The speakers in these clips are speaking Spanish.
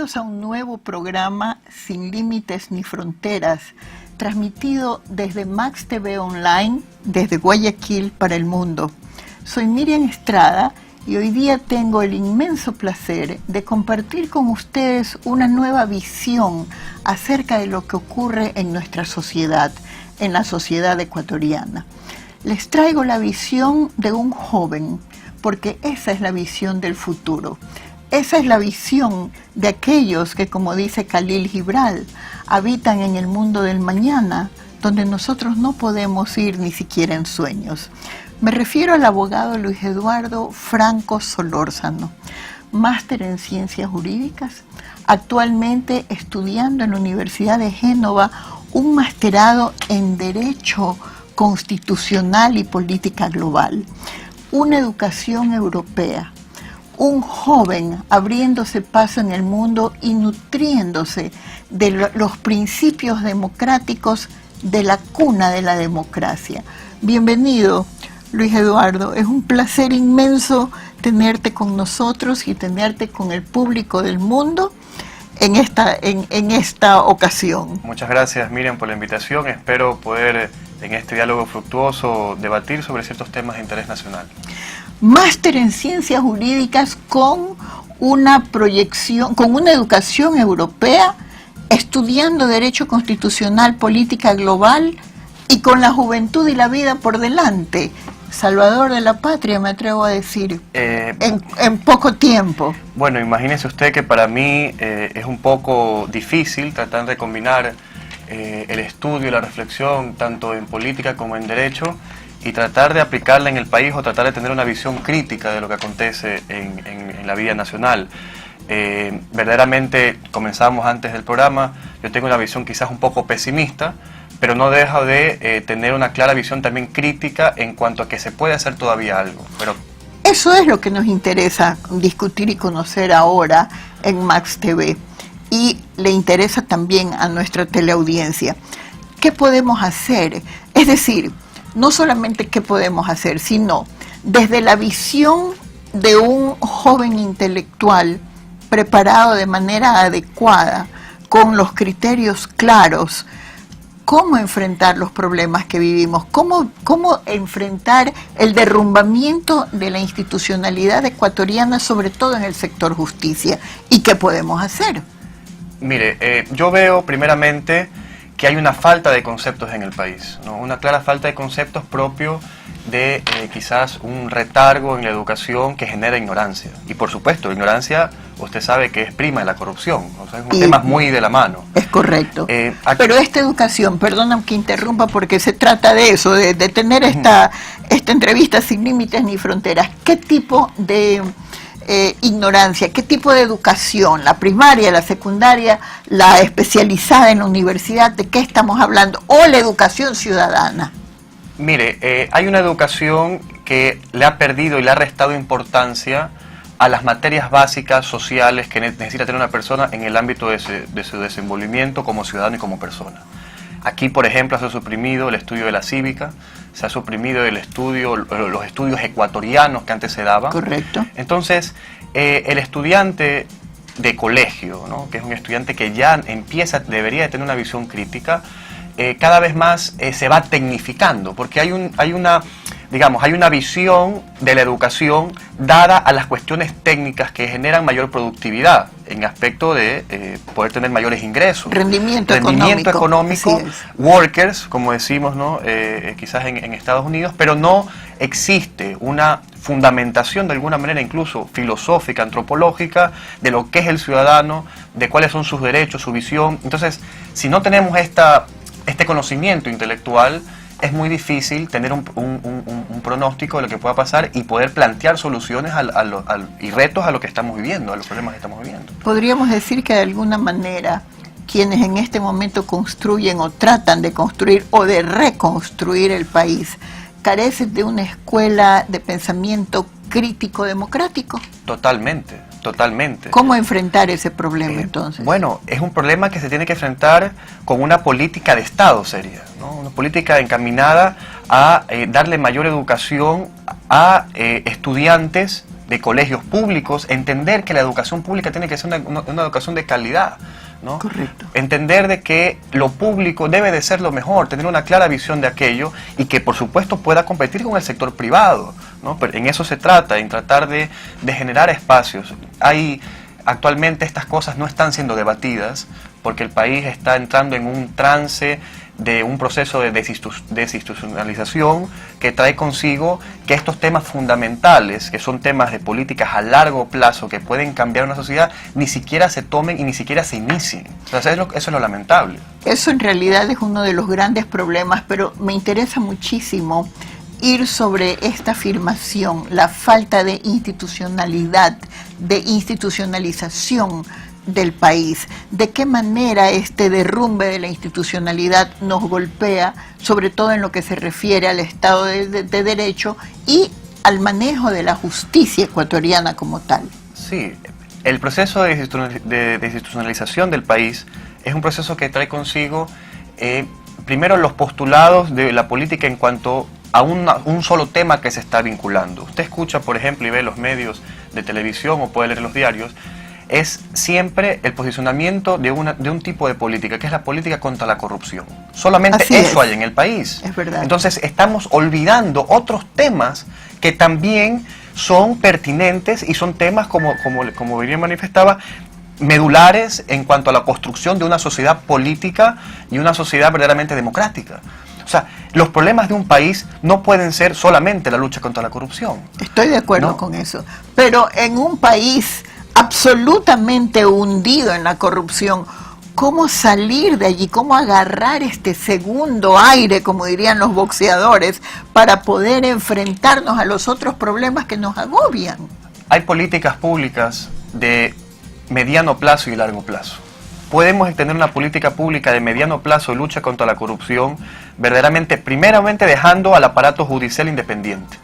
Bienvenidos a un nuevo programa Sin Límites ni Fronteras, transmitido desde Max TV Online, desde Guayaquil para el mundo. Soy Miriam Estrada y hoy día tengo el inmenso placer de compartir con ustedes una nueva visión acerca de lo que ocurre en nuestra sociedad, en la sociedad ecuatoriana. Les traigo la visión de un joven, porque esa es la visión del futuro. Esa es la visión de aquellos que, como dice Khalil Gibran, habitan en el mundo del mañana, donde nosotros no podemos ir ni siquiera en sueños. Me refiero al abogado Luis Eduardo Franco Solórzano, máster en Ciencias Jurídicas, actualmente estudiando en la Universidad de Génova un masterado en Derecho Constitucional y Política Global, una educación europea, un joven abriéndose paso en el mundo y nutriéndose de los principios democráticos de la cuna de la democracia. Bienvenido, Luis Eduardo. Es un placer inmenso tenerte con nosotros y tenerte con el público del mundo en esta ocasión. Muchas gracias, Miriam, por la invitación. Espero poder, en este diálogo fructuoso, debatir sobre ciertos temas de interés nacional. Máster en Ciencias Jurídicas con una proyección, con una educación europea, estudiando Derecho Constitucional, Política Global y con la juventud y la vida por delante. Salvador de la patria, me atrevo a decir, en poco tiempo. Bueno, imagínese usted que para mí es un poco difícil tratar de combinar el estudio y la reflexión, tanto en política como en derecho, y tratar de aplicarla en el país o tratar de tener una visión crítica de lo que acontece en la vida nacional. Verdaderamente, comenzamos antes del programa, yo tengo una visión quizás un poco pesimista, pero no deja de tener una clara visión también crítica en cuanto a que se puede hacer todavía algo. Eso es lo que nos interesa discutir y conocer ahora en Max TV, y le interesa también a nuestra teleaudiencia. ¿Qué podemos hacer? Es decir, no solamente qué podemos hacer, sino desde la visión de un joven intelectual preparado de manera adecuada, con los criterios claros, cómo enfrentar los problemas que vivimos, cómo enfrentar el derrumbamiento de la institucionalidad ecuatoriana, sobre todo en el sector justicia, y qué podemos hacer. Mire, yo veo primeramente que hay una falta de conceptos en el país, ¿no? Una clara falta de conceptos propio de quizás un retardo en la educación que genera ignorancia. Y por supuesto, ignorancia, usted sabe que es prima de la corrupción, o sea, es un tema muy de la mano. Es correcto. Pero esta educación, perdóname que interrumpa porque se trata de eso, de tener esta entrevista sin límites ni fronteras. ¿Qué tipo de ignorancia, qué tipo de educación, la primaria, la secundaria, la especializada en la universidad, de qué estamos hablando, o la educación ciudadana? Mire, hay una educación que le ha perdido y le ha restado importancia a las materias básicas sociales que necesita tener una persona en el ámbito de su desenvolvimiento como ciudadano y como persona. Aquí, por ejemplo, se ha suprimido el estudio de la cívica, se ha suprimido los estudios ecuatorianos que antes se daban. Correcto. Entonces, el estudiante de colegio, ¿no?, que es un estudiante que ya debería de tener una visión crítica, cada vez más se va tecnificando, porque hay una visión de la educación dada a las cuestiones técnicas que generan mayor productividad en aspecto de poder tener mayores ingresos. Rendimiento económico, workers, como decimos, ¿no? Quizás en Estados Unidos, pero no existe una fundamentación de alguna manera, incluso filosófica, antropológica, de lo que es el ciudadano, de cuáles son sus derechos, su visión. Entonces, si no tenemos este conocimiento intelectual, es muy difícil tener un pronóstico de lo que pueda pasar y poder plantear soluciones y retos a lo que estamos viviendo, a los problemas que estamos viviendo. Podríamos decir que de alguna manera quienes en este momento construyen o tratan de construir o de reconstruir el país carecen de una escuela de pensamiento crítico democrático. Totalmente. Totalmente. ¿Cómo enfrentar ese problema entonces? Bueno, es un problema que se tiene que enfrentar con una política de Estado seria, ¿no? Una política encaminada a darle mayor educación a estudiantes de colegios públicos, entender que la educación pública tiene que ser una educación de calidad, ¿no? Correcto. Entender de que lo público debe de ser lo mejor, tener una clara visión de aquello y que por supuesto pueda competir con el sector privado, ¿no? Pero en eso se trata, en tratar de generar espacios. Actualmente estas cosas no están siendo debatidas porque el país está entrando en un trance de un proceso de desinstitucionalización que trae consigo que estos temas fundamentales, que son temas de políticas a largo plazo que pueden cambiar una sociedad, ni siquiera se tomen y ni siquiera se inicien. O sea, eso es lo lamentable. Eso en realidad es uno de los grandes problemas, pero me interesa muchísimo ir sobre esta afirmación, la falta de institucionalidad, de institucionalización del país. ¿De qué manera este derrumbe de la institucionalidad nos golpea, sobre todo en lo que se refiere al Estado de Derecho y al manejo de la justicia ecuatoriana como tal? Sí, el proceso de desinstitucionalización del país es un proceso que trae consigo, primero, los postulados de la política en cuanto a un solo tema que se está vinculando. Usted escucha, por ejemplo, y ve los medios de televisión o puede leer los diarios, es siempre el posicionamiento de un tipo de política, que es la política contra la corrupción. Solamente eso hay en el país. Es verdad. Entonces estamos olvidando otros temas que también son pertinentes y son temas, como bien manifestaba, medulares en cuanto a la construcción de una sociedad política y una sociedad verdaderamente democrática. O sea, los problemas de un país no pueden ser solamente la lucha contra la corrupción. Estoy de acuerdo, ¿no?, con eso. Pero en un país absolutamente hundido en la corrupción, ¿cómo salir de allí? ¿Cómo agarrar este segundo aire, como dirían los boxeadores, para poder enfrentarnos a los otros problemas que nos agobian? Hay políticas públicas de mediano plazo y largo plazo. Podemos tener una política pública de mediano plazo de lucha contra la corrupción, verdaderamente, primeramente dejando al aparato judicial independiente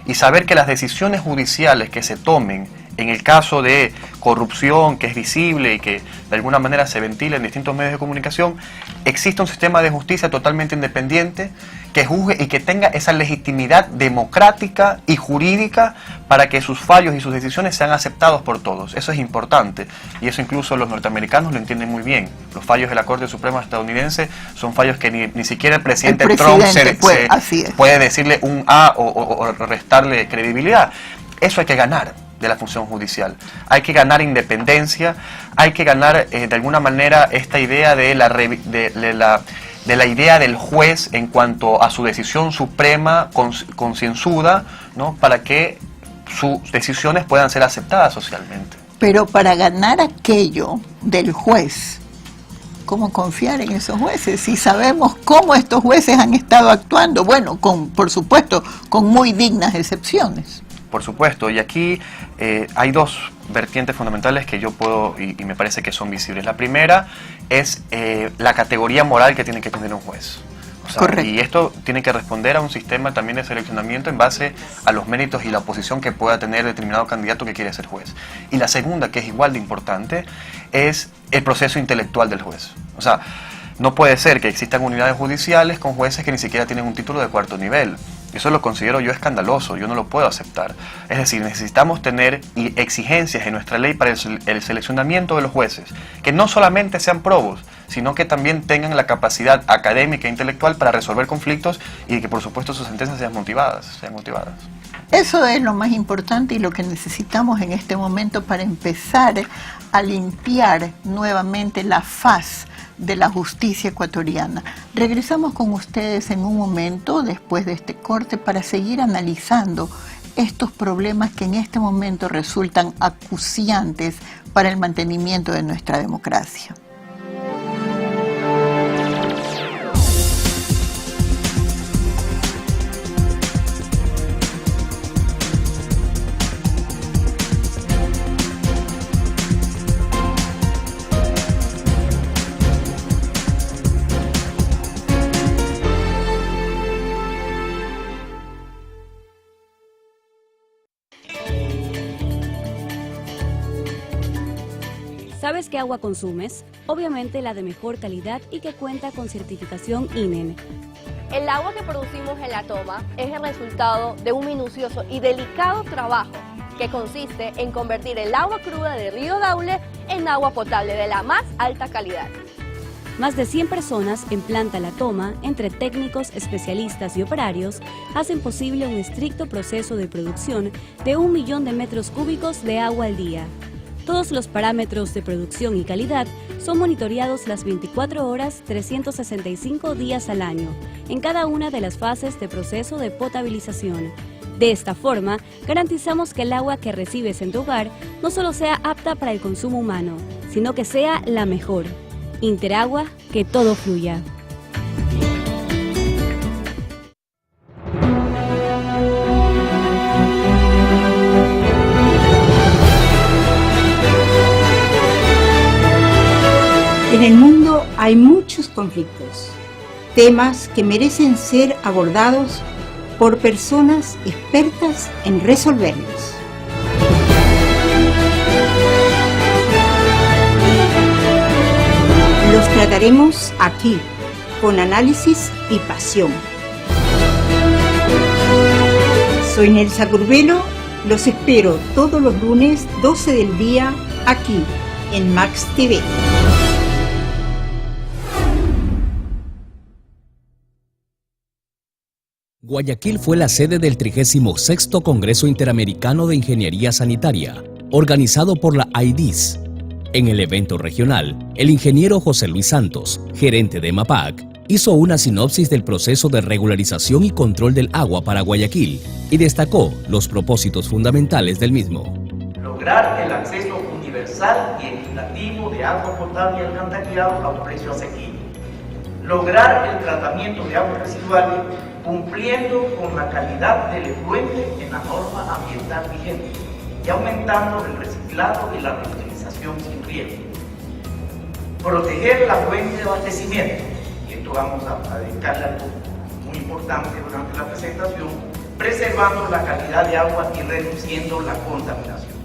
y saber que las decisiones judiciales que se tomen en el caso de corrupción, que es visible y que de alguna manera se ventila en distintos medios de comunicación, existe un sistema de justicia totalmente independiente que juzgue y que tenga esa legitimidad democrática y jurídica para que sus fallos y sus decisiones sean aceptados por todos. Eso es importante y eso incluso los norteamericanos lo entienden muy bien. Los fallos de la Corte Suprema estadounidense son fallos que ni siquiera el presidente Trump puede decirle un A o restarle credibilidad. Eso hay que ganar de la función judicial. Hay que ganar independencia, hay que ganar de alguna manera esta idea de la idea del juez en cuanto a su decisión suprema, concienzuda, ¿no?, para que sus decisiones puedan ser aceptadas socialmente. Pero para ganar aquello del juez, ¿cómo confiar en esos jueces? Si sabemos cómo estos jueces han estado actuando, bueno, por supuesto, con muy dignas excepciones. Por supuesto, y aquí hay dos vertientes fundamentales que yo puedo y me parece que son visibles. La primera es la categoría moral que tiene que tener un juez. O sea, correcto. Y esto tiene que responder a un sistema también de seleccionamiento en base a los méritos y la oposición que pueda tener determinado candidato que quiere ser juez. Y la segunda, que es igual de importante, es el proceso intelectual del juez. O sea, no puede ser que existan unidades judiciales con jueces que ni siquiera tienen un título de cuarto nivel. Eso lo considero yo escandaloso, yo no lo puedo aceptar. Es decir, necesitamos tener exigencias en nuestra ley para el seleccionamiento de los jueces, que no solamente sean probos, sino que también tengan la capacidad académica e intelectual para resolver conflictos y que por supuesto sus sentencias sean motivadas. Eso es lo más importante y lo que necesitamos en este momento para empezar a limpiar nuevamente la faz de la justicia ecuatoriana. Regresamos con ustedes en un momento después de este corte para seguir analizando estos problemas que en este momento resultan acuciantes para el mantenimiento de nuestra democracia. ¿Sabes qué agua consumes? Obviamente la de mejor calidad y que cuenta con certificación INEN. El agua que producimos en la toma es el resultado de un minucioso y delicado trabajo que consiste en convertir el agua cruda de Río Daule en agua potable de la más alta calidad. Más de 100 personas en Planta La Toma, entre técnicos, especialistas y operarios, hacen posible un estricto proceso de producción de 1 millón de metros cúbicos de agua al día. Todos los parámetros de producción y calidad son monitoreados las 24 horas, 365 días al año, en cada una de las fases de proceso de potabilización. De esta forma, garantizamos que el agua que recibes en tu hogar no solo sea apta para el consumo humano, sino que sea la mejor. Interagua, que todo fluya. En el mundo hay muchos conflictos, temas que merecen ser abordados por personas expertas en resolverlos. Los trataremos aquí, con análisis y pasión. Soy Nelsa Curbelo, los espero todos los lunes 12 del día aquí en Max TV. Guayaquil fue la sede del 36º Congreso Interamericano de Ingeniería Sanitaria, organizado por la AIDIS. En el evento regional, el ingeniero José Luis Santos, gerente de EMAPAC, hizo una sinopsis del proceso de regularización y control del agua para Guayaquil y destacó los propósitos fundamentales del mismo. Lograr el acceso universal y equitativo de agua potable y alcantarillado a un precio asequible. Lograr el tratamiento de aguas residuales cumpliendo con la calidad del efluente en la norma ambiental vigente y aumentando el reciclado y la reutilización sin riesgo. Proteger la fuente de abastecimiento, y esto vamos a dedicarle algo muy importante durante la presentación, preservando la calidad de agua y reduciendo la contaminación.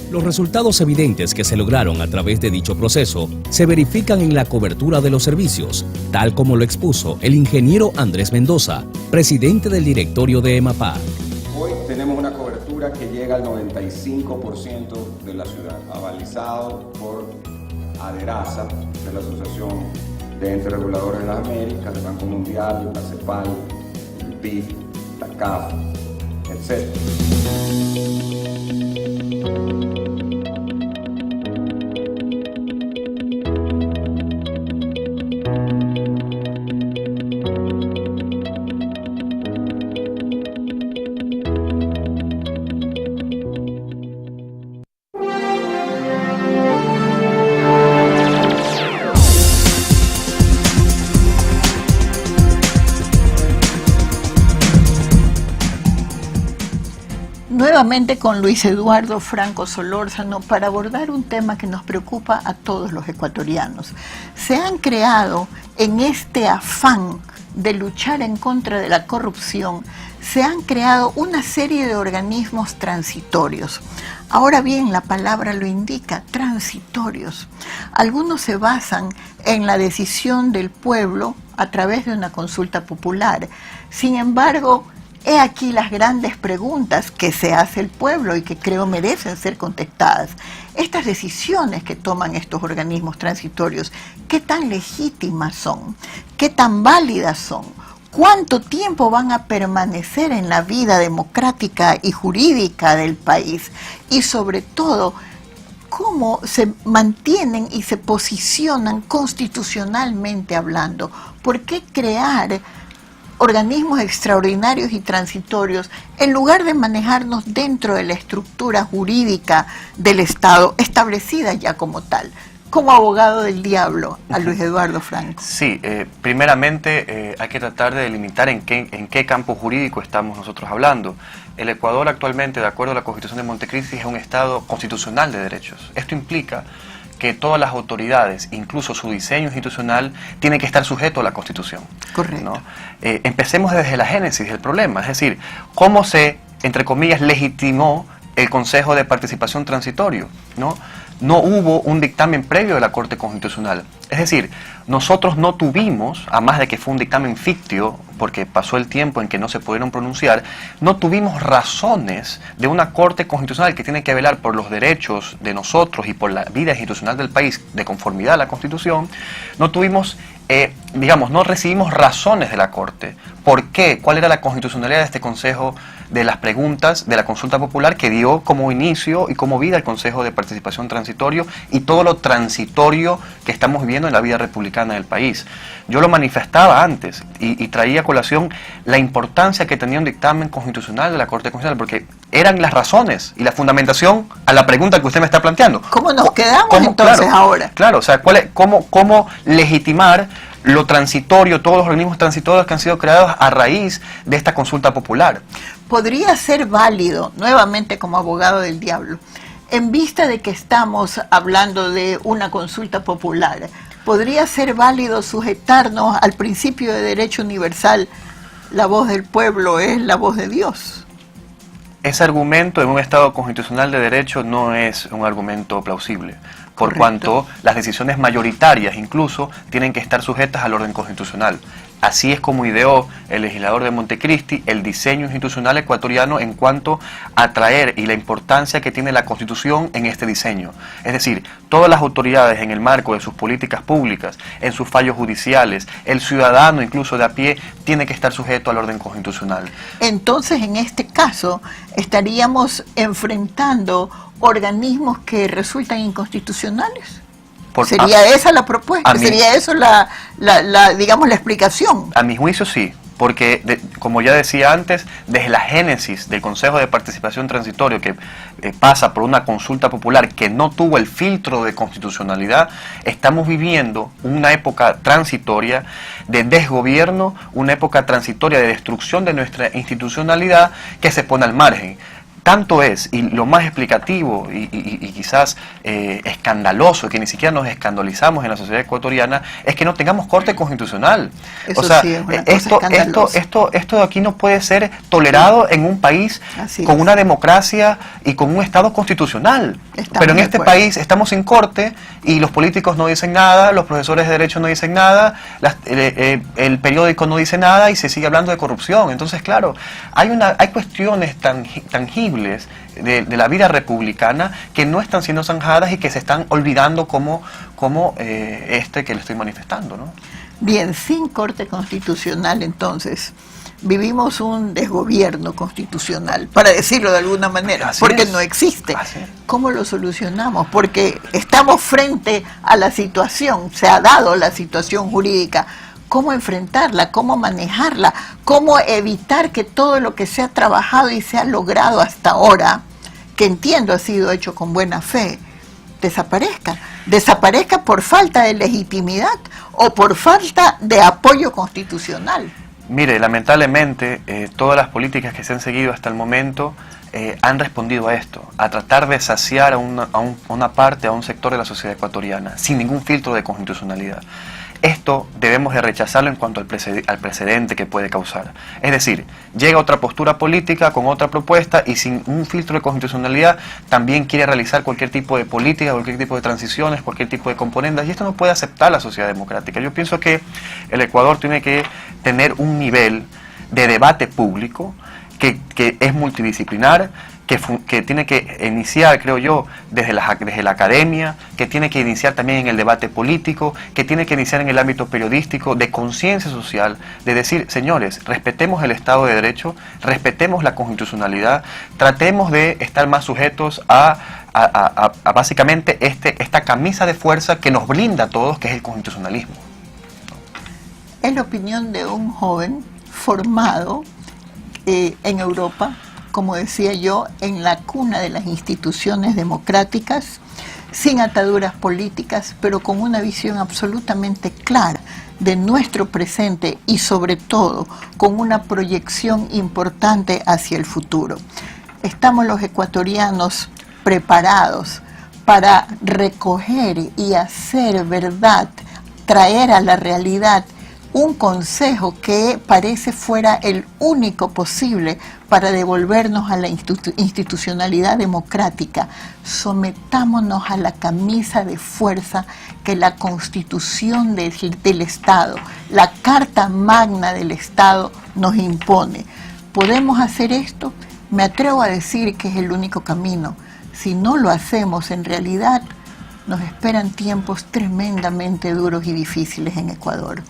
Los resultados evidentes que se lograron a través de dicho proceso se verifican en la cobertura de los servicios, tal como lo expuso el ingeniero Andrés Mendoza, presidente del directorio de EMAPAC. Hoy tenemos una cobertura que llega al 95% de la ciudad, avalizado por ADERASA, de la Asociación de Entes Reguladores de las Américas, el Banco Mundial, la CEPAL, el PIB, la CAF, etc. Nuevamente con Luis Eduardo Franco Solórzano para abordar un tema que nos preocupa a todos los ecuatorianos. Se han creado en este afán de luchar en contra de la corrupción, se han creado una serie de organismos transitorios. Ahora bien, la palabra lo indica, transitorios. Algunos se basan en la decisión del pueblo a través de una consulta popular. Sin embargo, he aquí las grandes preguntas que se hace el pueblo y que creo merecen ser contestadas. Estas decisiones que toman estos organismos transitorios, ¿qué tan legítimas son? ¿Qué tan válidas son? ¿Cuánto tiempo van a permanecer en la vida democrática y jurídica del país? Y sobre todo, ¿cómo se mantienen y se posicionan constitucionalmente hablando? ¿Por qué crear organismos extraordinarios y transitorios en lugar de manejarnos dentro de la estructura jurídica del Estado establecida ya como tal? Como abogado del diablo, a Luis Eduardo Franco. Sí, primeramente hay que tratar de delimitar en qué campo jurídico estamos nosotros hablando. El Ecuador actualmente, de acuerdo a la Constitución de Montecristi, es un Estado constitucional de derechos. Esto implica que todas las autoridades, incluso su diseño institucional, tiene que estar sujeto a la Constitución. Correcto. ¿No? Empecemos desde la génesis del problema, es decir, cómo se, entre comillas, legitimó el Consejo de Participación Transitorio, ¿no? no hubo un dictamen previo de la Corte Constitucional. Es decir, nosotros no tuvimos, a más de que fue un dictamen ficticio, porque pasó el tiempo en que no se pudieron pronunciar, no tuvimos razones de una Corte Constitucional que tiene que velar por los derechos de nosotros y por la vida institucional del país de conformidad a la Constitución. No tuvimos, no recibimos razones de la Corte. ¿Por qué? ¿Cuál era la constitucionalidad de este Consejo de las preguntas de la consulta popular que dio como inicio y como vida el Consejo de Participación Transitorio y todo lo transitorio que estamos viviendo en la vida republicana del país? Yo lo manifestaba antes y traía a colación la importancia que tenía un dictamen constitucional de la Corte Constitucional, porque eran las razones y la fundamentación a la pregunta que usted me está planteando. ¿Cómo nos quedamos entonces ahora? Claro, o sea, ¿cómo legitimar lo transitorio, todos los organismos transitorios que han sido creados a raíz de esta consulta popular? Podría ser válido, nuevamente como abogado del diablo, en vista de que estamos hablando de una consulta popular, podría ser válido sujetarnos al principio de derecho universal, la voz del pueblo es la voz de Dios. Ese argumento en un Estado constitucional de derecho no es un argumento plausible, por Correcto. cuanto las decisiones mayoritarias incluso tienen que estar sujetas al orden constitucional. Así es como ideó el legislador de Montecristi el diseño institucional ecuatoriano en cuanto a traer y la importancia que tiene la Constitución en este diseño. Es decir, todas las autoridades en el marco de sus políticas públicas, en sus fallos judiciales, el ciudadano incluso de a pie, tiene que estar sujeto al orden constitucional. Entonces, en este caso, estaríamos enfrentando organismos que resultan inconstitucionales. ¿Sería esa la propuesta? ¿Sería eso la explicación? A mi juicio sí, porque como ya decía antes, desde la génesis del Consejo de Participación Transitorio, que pasa por una consulta popular que no tuvo el filtro de constitucionalidad, estamos viviendo una época transitoria de desgobierno, una época transitoria de destrucción de nuestra institucionalidad que se pone al margen. Tanto es, y lo más explicativo y quizás escandaloso, que ni siquiera nos escandalizamos en la sociedad ecuatoriana, es que no tengamos corte constitucional. Eso o sea, sí, es una cosa esto de aquí no puede ser tolerado en un país con una democracia y con un Estado constitucional. Pero en este país estamos sin corte y los políticos no dicen nada, los profesores de derecho no dicen nada, el periódico no dice nada y se sigue hablando de corrupción. Entonces, claro, hay cuestiones tangibles de la vida republicana que no están siendo zanjadas y que se están olvidando como que le estoy manifestando, ¿no? Bien, sin corte constitucional entonces vivimos un desgobierno constitucional, para decirlo de alguna manera, porque no existe. ¿Cómo lo solucionamos? Porque estamos frente a la situación, se ha dado la situación jurídica. ¿Cómo enfrentarla? ¿Cómo manejarla? ¿Cómo evitar que todo lo que se ha trabajado y se ha logrado hasta ahora, que entiendo ha sido hecho con buena fe, desaparezca? Desaparezca por falta de legitimidad o por falta de apoyo constitucional. Mire, lamentablemente todas las políticas que se han seguido hasta el momento han respondido a esto, a tratar de saciar a una parte, a un sector de la sociedad ecuatoriana, sin ningún filtro de constitucionalidad. Esto debemos de rechazarlo en cuanto al precedente que puede causar. Es decir, llega otra postura política con otra propuesta y sin un filtro de constitucionalidad también quiere realizar cualquier tipo de política, cualquier tipo de transiciones, cualquier tipo de componentes, y esto no puede aceptar la sociedad democrática. Yo pienso que el Ecuador tiene que tener un nivel de debate público que es multidisciplinar, que tiene que iniciar, creo yo, desde la academia, que tiene que iniciar también en el debate político, que tiene que iniciar en el ámbito periodístico, de conciencia social, de decir, señores, respetemos el Estado de Derecho, respetemos la constitucionalidad, tratemos de estar más sujetos a básicamente esta camisa de fuerza que nos blinda a todos, que es el constitucionalismo. Es la opinión de un joven formado en Europa, como decía yo, en la cuna de las instituciones democráticas, sin ataduras políticas, pero con una visión absolutamente clara de nuestro presente y sobre todo con una proyección importante hacia el futuro. Estamos los ecuatorianos preparados para recoger y hacer verdad, traer a la realidad un consejo que parece fuera el único posible para devolvernos a la institucionalidad democrática. Sometámonos a la camisa de fuerza que la Constitución del Estado, la Carta Magna del Estado nos impone. ¿Podemos hacer esto? Me atrevo a decir que es el único camino. Si no lo hacemos, en realidad nos esperan tiempos tremendamente duros y difíciles en Ecuador.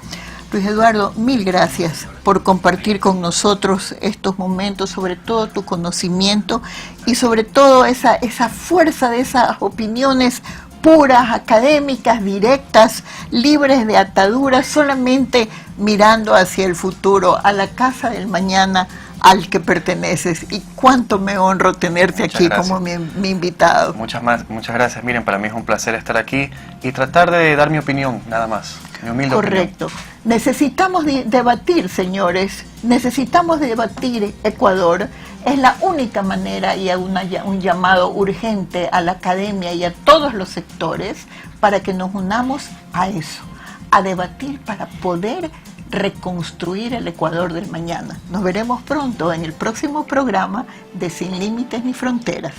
Luis Eduardo, mil gracias por compartir con nosotros estos momentos, sobre todo tu conocimiento y sobre todo esa fuerza de esas opiniones puras, académicas, directas, libres de ataduras, solamente mirando hacia el futuro, a la casa del mañana al que perteneces. Y cuánto me honro tenerte aquí como mi invitado. Muchas gracias. Miren, para mí es un placer estar aquí y tratar de dar mi opinión, nada más. Mi humilde Correcto. opinión. Necesitamos debatir, señores. Necesitamos debatir Ecuador. Es la única manera y un llamado urgente a la academia y a todos los sectores para que nos unamos a eso, a debatir para poder reconstruir el Ecuador del mañana. Nos veremos pronto en el próximo programa de Sin Límites ni Fronteras.